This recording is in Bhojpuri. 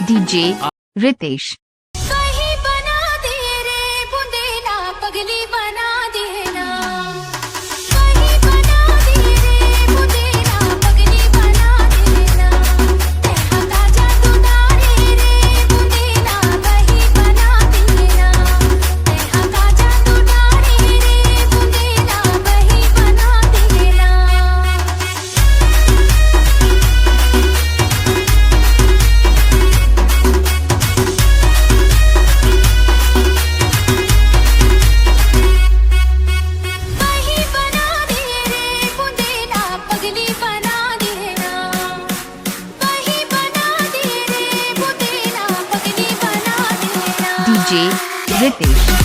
डीजे रितेश। कहीं बना दे रे बुंदेला पगली बना देना, कहीं बना दे रे बुंदेला पगली बना देना, तेहा ताजा दुदारे रे बुंदेला कहीं बना देना, तेहा ताजा दुदारे रे बुंदेला कहीं बना देना। कहीं बना दे रे बुंदेला पगली बना देना, कहीं बना दे रे बुंदेला पगली बना देना। डीजे रितेश।